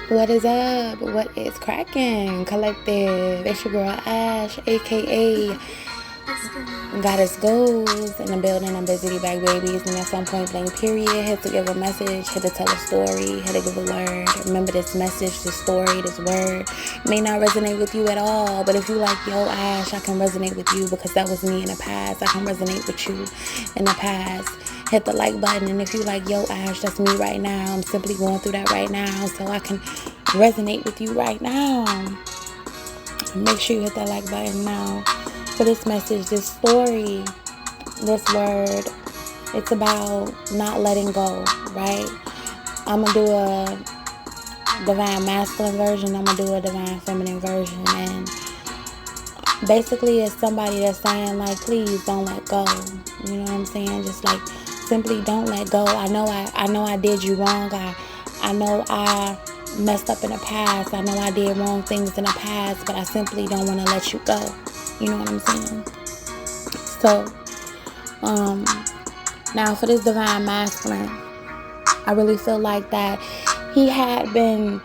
What is up? What is cracking? Collective. It's your girl Ash, aka Goddess Goals, in the building. I'm busy back babies, and at some point blank period. Hit to give a message, hit to tell a story, hit to give a word. Remember, this message, this story, this word may not resonate with you at all, but if you like, yo Ash, I can resonate with you because that was me in the past. I can resonate with you in the past. Hit the like button, and if you like, yo Ash, that's me right now. I'm simply going through that right now, so I can resonate with you right now. Make sure you hit that like button now for this message, this story, this word. It's about not letting go, right? I'm going to do a divine masculine version. I'm going to do a divine feminine version. And basically it's somebody that's saying, like, please don't let go. You know what I'm saying? Just like, simply don't let go. I know I did you wrong. I know I messed up in the past. I know I did wrong things in the past, but I simply don't want to let you go. You know what I'm saying? So, now for this divine masculine, I really feel like that he had been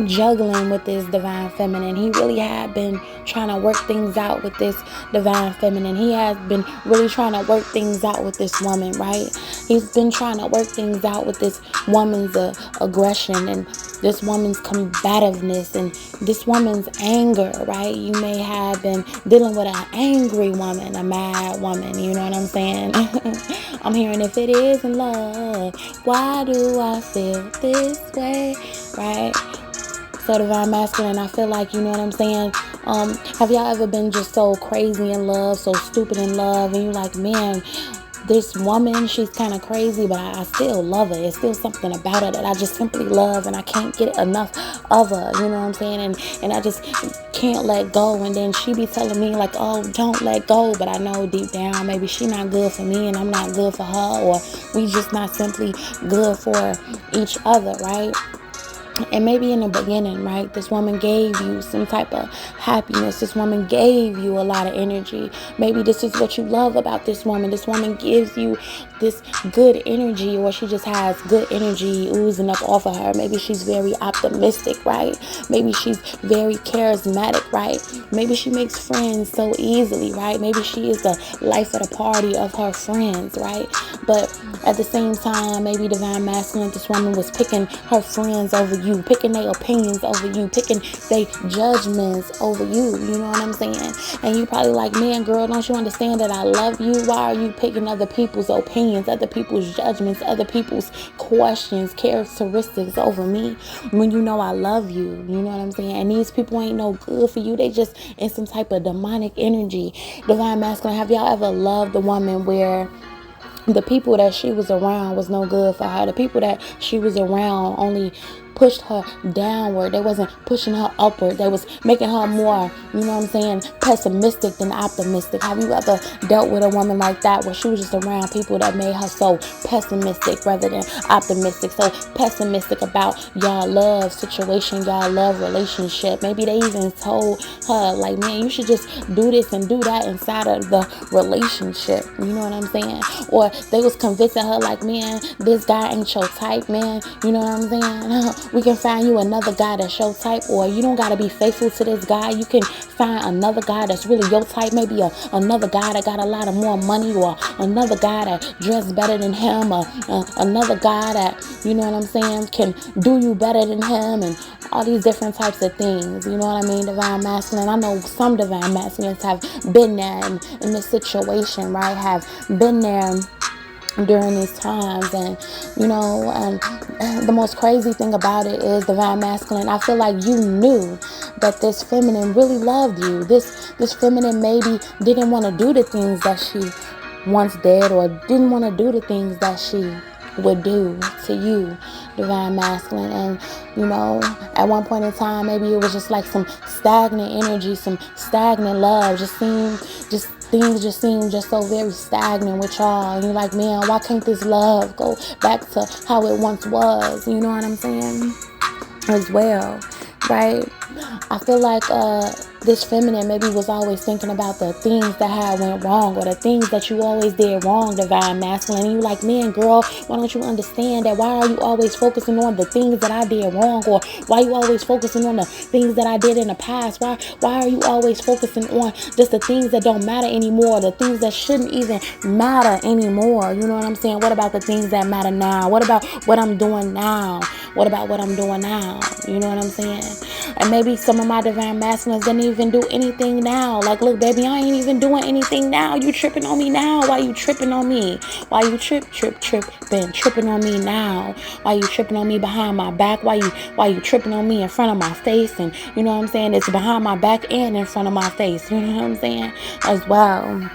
juggling with this divine feminine. He really had been trying to work things out with this divine feminine. He has been really trying to work things out with this woman, right? He's been trying to work things out with this woman's aggression and this woman's combativeness and this woman's anger, right? You may have been dealing with an angry woman, a mad woman, you know what I'm saying? I'm hearing, if it isn't love, why do I feel this way, right? So divine masculine, I feel like, you know what I'm saying? Have y'all ever been just so crazy in love, so stupid in love, and you're like, man, this woman, she's kind of crazy, but I still love her. It's still something about her that I just simply love, and I can't get enough of her, you know what I'm saying? And I just can't let go. And then she be telling me like, oh, don't let go, but I know deep down maybe she not good for me and I'm not good for her, or we just not simply good for each other, right? And maybe in the beginning, right, this woman gave you some type of happiness. This woman gave you a lot of energy. Maybe this is what you love about this woman. This woman gives you this good energy, or she just has good energy oozing up off of her. Maybe she's very optimistic, right? Maybe she's very charismatic, right? Maybe she makes friends so easily, right? Maybe she is the life of the party of her friends, right? But at the same time, maybe divine masculine, this woman was picking her friends over you, picking their opinions over you, picking their judgments over you. You know what I'm saying? And you probably like, man, girl, don't you understand that I love you? Why are you picking other people's opinions, other people's judgments, other people's questions, characteristics over me when you know I love you? You know what I'm saying? And these people ain't no good for you. They just in some type of demonic energy. Divine masculine, have y'all ever loved a woman where the people that she was around was no good for her? The people that she was around only pushed her downward. They wasn't pushing her upward. They was making her more, you know what I'm saying, pessimistic than optimistic. Have you ever dealt with a woman like that, where she was just around people that made her so pessimistic rather than optimistic, so pessimistic about y'all love situation, y'all love relationship? Maybe they even told her like, man, you should just do this and do that inside of the relationship. You know what I'm saying? Or they was convincing her like, man, this guy ain't your type, man. You know what I'm saying? We can find you another guy that's your type, or you don't got to be faithful to this guy. You can find another guy that's really your type. Maybe another guy that got a lot of more money, or another guy that dressed better than him, or another guy that, you know what I'm saying, can do you better than him, and all these different types of things. You know what I mean? Divine masculine. I know some divine masculines have been there in this situation, right? Have been there during these times. And you know, and the most crazy thing about it is, divine masculine, I feel like you knew that this feminine really loved you. This feminine maybe didn't want to do the things that she once did, or didn't want to do the things that she would do to you, divine masculine. And at one point in time, maybe it was just like some stagnant energy, some stagnant love. Things just seem just so very stagnant with y'all. And you're like, man, why can't this love go back to how it once was? You know what I'm saying? As well, right? I feel like this feminine maybe was always thinking about the things that had went wrong, or the things that you always did wrong, divine masculine. And you like, man, girl, why don't you understand that? Why are you always focusing on the things that I did wrong? Or why are you always focusing on the things that I did in the past? Why are you always focusing on just the things that don't matter anymore, the things that shouldn't even matter anymore? You know what I'm saying? What about the things that matter now? What about what I'm doing now? What about what I'm doing now? You know what I'm saying? And maybe some of my divine masculines didn't even do anything now. Like, look, baby, I ain't even doing anything now. You tripping on me now. Why you tripping on me? Why you been tripping on me now? Why you tripping on me behind my back? Why you tripping on me in front of my face? And you know what I'm saying? It's behind my back and in front of my face. You know what I'm saying? As well.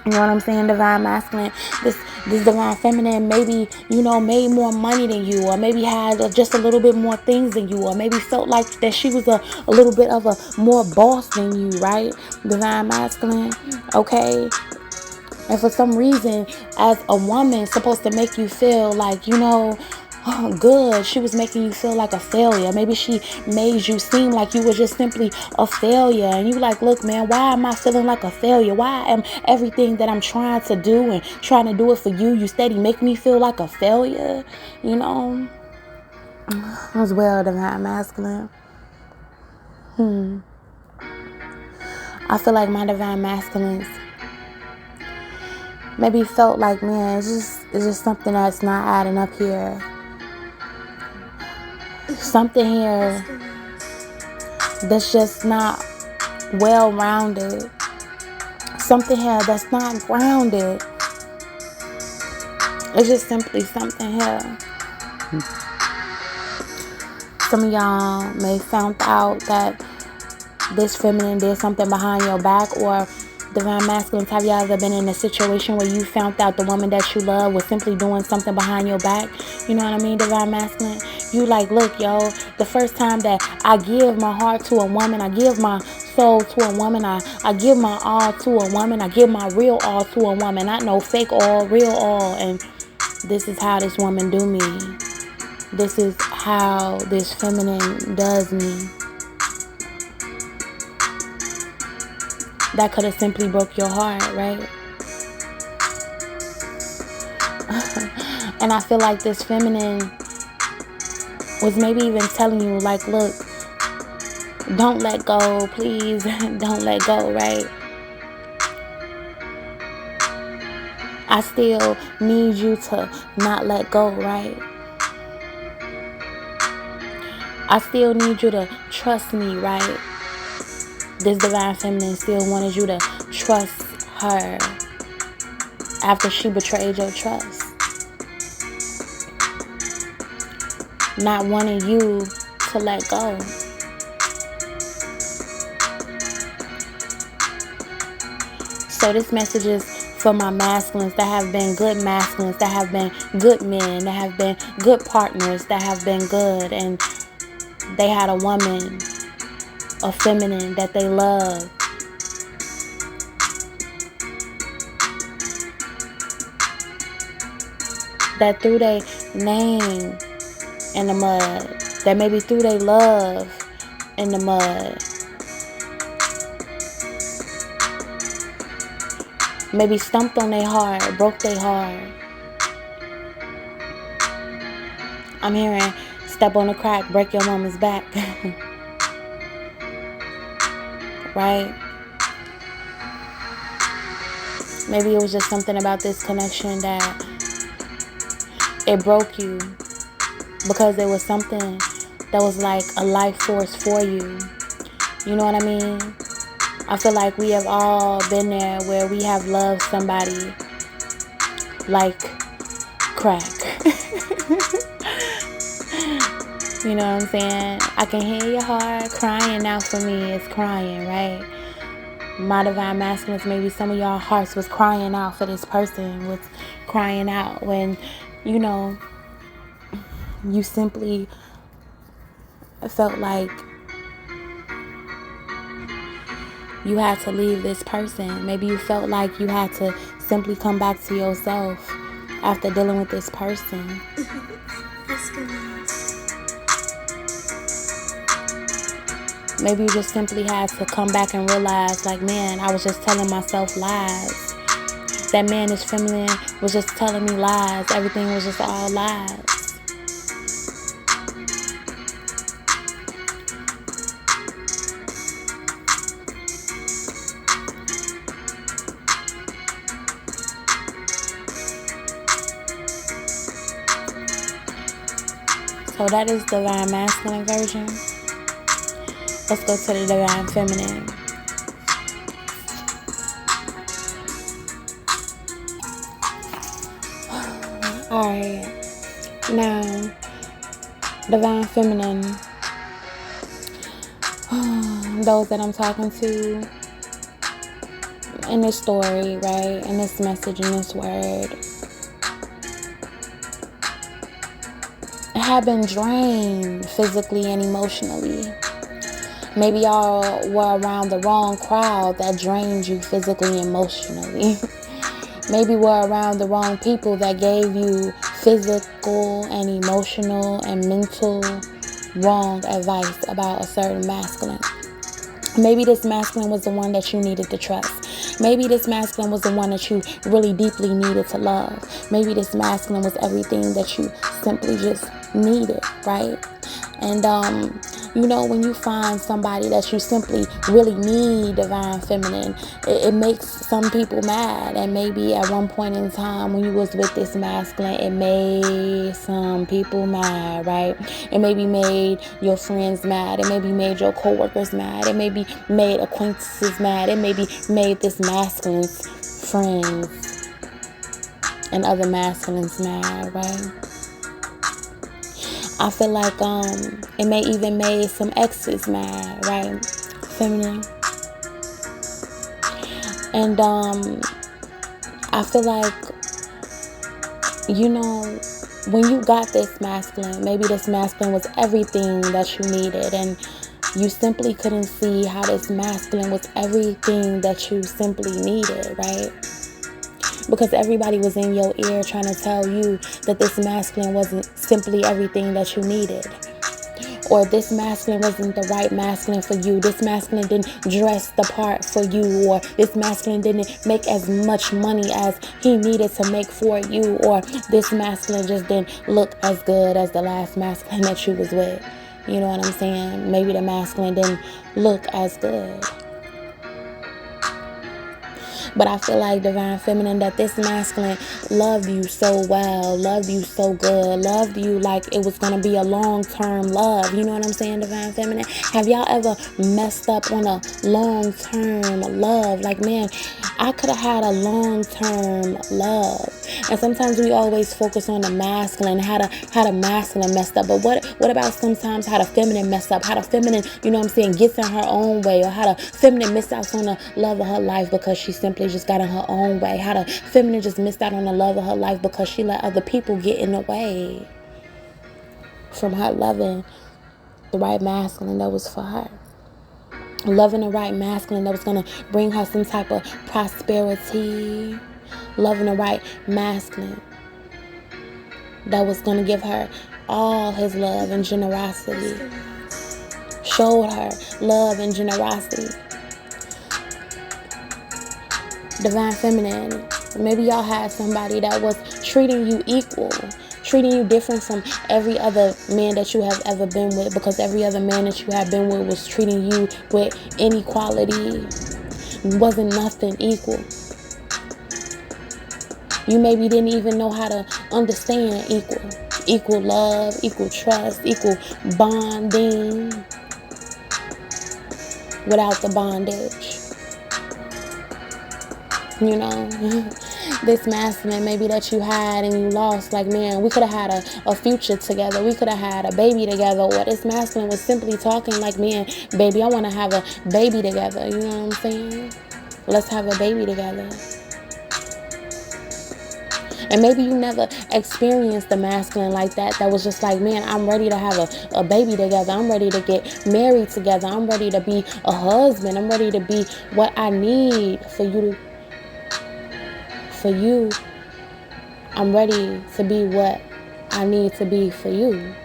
You know what I'm saying, divine masculine? This divine feminine maybe, made more money than you, or maybe had just a little bit more things than you, or maybe felt like that she was a little bit of a more boss than you, right? Divine masculine, okay? And for some reason, as a woman, supposed to make you feel like, good. She was making you feel like a failure. Maybe she made you seem like you were just simply a failure. And you like, look, man, why am I feeling like a failure? Why am everything that I'm trying to do and trying to do it for you, you steady make me feel like a failure? As well, divine masculine. I feel like my divine masculines maybe felt like, man, it's just something that's not adding up here. Something here that's just not well-rounded. Something here that's not grounded. It's just simply something here. Some of y'all may found out that this feminine did something behind your back, or divine masculine, have y'all ever been in a situation where you found out the woman that you love was simply doing something behind your back? You know what I mean, divine masculine? You like, look, yo, the first time that I give my heart to a woman, I give my soul to a woman, I give my all to a woman, I give my real all to a woman. Not no fake all, real all. And this is how this woman do me. This is how this feminine does me. That could have simply broke your heart, right? And I feel like this feminine was maybe even telling you, like, look, don't let go, please. Don't let go, right? I still need you to not let go, right? I still need you to trust me, right? This divine feminine still wanted you to trust her after she betrayed your trust. Not wanting you to let go. So this message is for my masculines that have been good masculines, that have been good men, that have been good partners, that have been good, and they had a woman, a feminine that they love. That threw their name in the mud. That maybe threw their love in the mud. Maybe stumped on their heart, broke their heart. I'm hearing step on a crack, break your woman's back. Right? Maybe it was just something about this connection that it broke you, because there was something that was like a life force for you. You know what I mean? I feel like we have all been there where we have loved somebody like crack. You know what I'm saying? I can hear your heart crying out for me. It's crying, right? My divine masculines, maybe some of y'all hearts was crying out for this person, was crying out when you know, you simply felt like you had to leave this person. Maybe you felt like you had to simply come back to yourself after dealing with this person. Maybe you just simply had to come back and realize, like, man, I was just telling myself lies. That man is feminine was just telling me lies. Everything was just all lies. So that is the divine masculine version. Let's go to the divine feminine. Alright. Now, divine feminine. Those that I'm talking to in this story, right? In this message, in this word, have been drained physically and emotionally. Maybe y'all were around the wrong crowd that drained you physically and emotionally. Maybe we're around the wrong people that gave you physical and emotional and mental wrong advice about a certain masculine. Maybe this masculine was the one that you needed to trust. Maybe this masculine was the one that you really deeply needed to love. Maybe this masculine was everything that you simply just needed, right? And you know, when you find somebody that you simply really need, divine feminine, it makes some people mad. And maybe at one point in time when you was with this masculine, it made some people mad, right? It maybe made your friends mad. It maybe made your coworkers mad. It maybe made acquaintances mad. It maybe made this masculine's friends and other masculines mad, right? I feel like it may even made some exes mad, right? Feminine. And I feel like, you know, when you got this masculine, maybe this masculine was everything that you needed, and you simply couldn't see how this masculine was everything that you simply needed, right? Because everybody was in your ear trying to tell you that this masculine wasn't simply everything that you needed. Or this masculine wasn't the right masculine for you. This masculine didn't dress the part for you. Or this masculine didn't make as much money as he needed to make for you. Or this masculine just didn't look as good as the last masculine that you was with. You know what I'm saying? Maybe the masculine didn't look as good. But I feel like, divine feminine, that this masculine loved you so well, loved you so good, loved you like it was going to be a long-term love. You know what I'm saying, divine feminine? Have y'all ever messed up on a long-term love? Like, man, I could have had a long-term love. And sometimes we always focus on the masculine, how the masculine messed up. But what about sometimes how the feminine messed up? How the feminine, you know what I'm saying, gets in her own way, or how the feminine missed out on the love of her life because she simply just got in her own way. How the feminine just missed out on the love of her life because she let other people get in the way from her loving the right masculine that was for her. Loving the right masculine that was going to bring her some type of prosperity. Loving the right masculine that was going to give her all his love and generosity. Showed her love and generosity. Divine feminine, maybe y'all had somebody that was treating you equal, treating you different from every other man that you have ever been with, because every other man that you have been with was treating you with inequality. Wasn't nothing equal. You maybe didn't even know how to understand equal love, equal trust, equal bonding without the bondage. You know, this masculine maybe that you had and you lost, like, man, we could have had a future together. We could have had a baby together. Or this masculine was simply talking like, man, baby, I want to have a baby together. You know what I'm saying? Let's have a baby together. And maybe you never experienced the masculine like that. That was just like, man, I'm ready to have a baby together. I'm ready to get married together. I'm ready to be a husband. I'm ready to be what I need for you. For you, I'm ready to be what I need to be for you.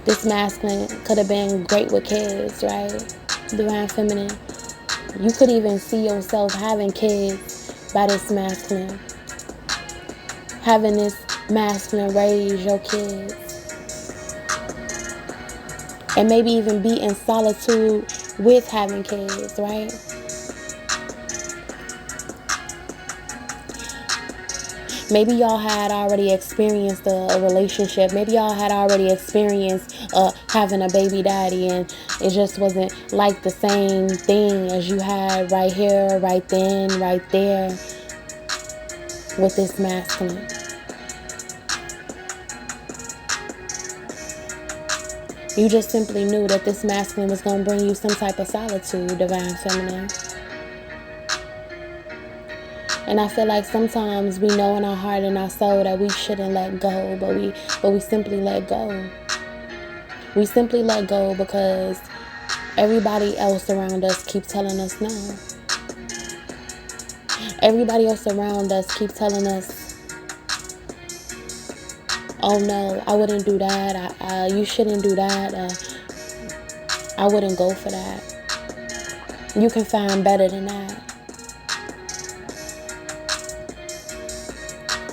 This masculine could have been great with kids, right? Divine feminine. You could even see yourself having kids by this masculine. Having this masculine raise your kids. And maybe even be in solitude with having kids, right? Maybe y'all had already experienced a relationship. Maybe y'all had already experienced having a baby daddy, and it just wasn't like the same thing as you had right here, right then, right there with this masculine. You just simply knew that this masculine was going to bring you some type of solitude, divine feminine. And I feel like sometimes we know in our heart and our soul that we shouldn't let go, but we simply let go. We simply let go because everybody else around us keep telling us no. Everybody else around us keep telling us, oh no, I wouldn't do that. You shouldn't do that. I wouldn't go for that. You can find better than that.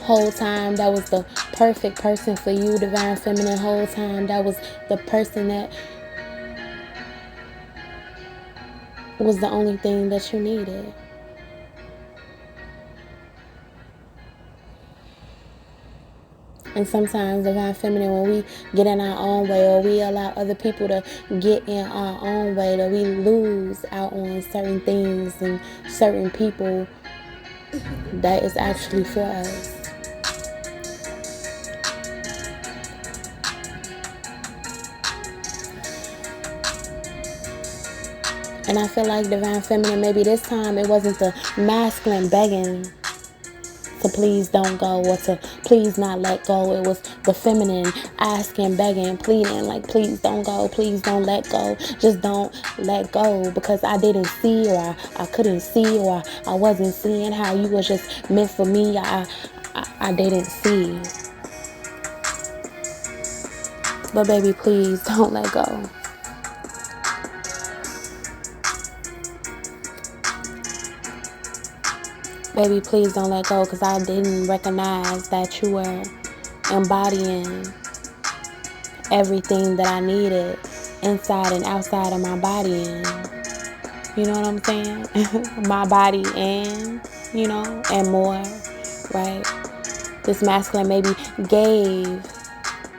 Whole time that was the perfect person for you, divine feminine. Whole time that was the person that was the only thing that you needed. And sometimes, divine feminine, when we get in our own way, or we allow other people to get in our own way, that we lose out on certain things and certain people that is actually for us. And I feel like, divine feminine, maybe this time it wasn't the masculine begging to please don't go, or to please not let go. It was the feminine asking, begging, pleading, like, please don't go, please don't let go, just don't let go, because I didn't see, or I couldn't see, or I wasn't seeing how you was just meant for me. I didn't see. But baby, please don't let go. Baby, please don't let go, because I didn't recognize that you were embodying everything that I needed inside and outside of my body. And you know what I'm saying? My body and, and more, right? This masculine maybe gave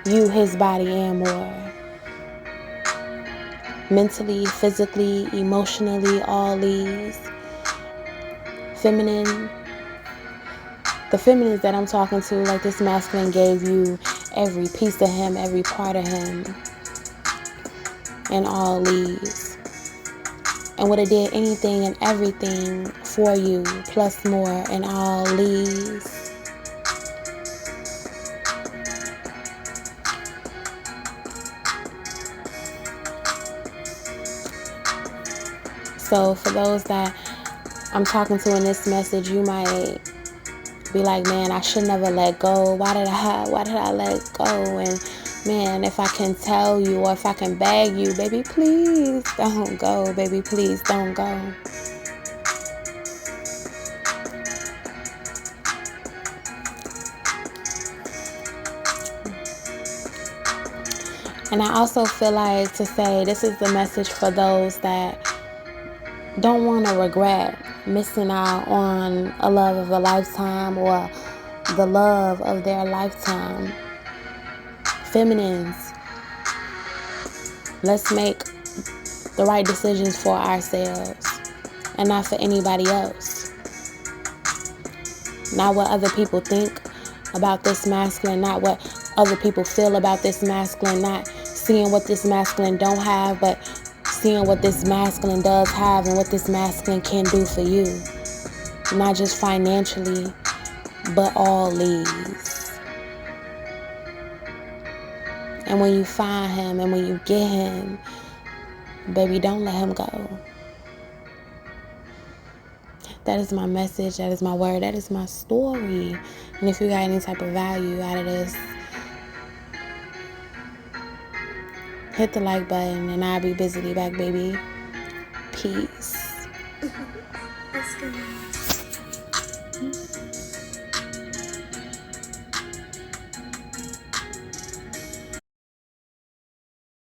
you his body and more. Mentally, physically, emotionally, all these. Feminine, the feminines that I'm talking to, like this masculine gave you every piece of him, every part of him, and all these, and would have did anything and everything for you, plus more, and all these. So for those that I'm talking to in this message, you might be like, man, I should never let go. Why did I let go? And man, if I can tell you, or if I can beg you, baby, please don't go. Baby, please don't go. And I also feel like to say, this is the message for those that don't want to regret missing out on a love of a lifetime, or the love of their lifetime. Feminines, let's make the right decisions for ourselves and not for anybody else. Not what other people think about this masculine, not what other people feel about this masculine, not seeing what this masculine don't have, but seeing what this masculine does have and what this masculine can do for you. not just financially, but all leads. And when you find him and when you get him, baby, don't let him go. That is my message. That is my word. That is my story. And if you got any type of value out of this, hit the like button and I'll be busily back, baby. Peace. Let's go.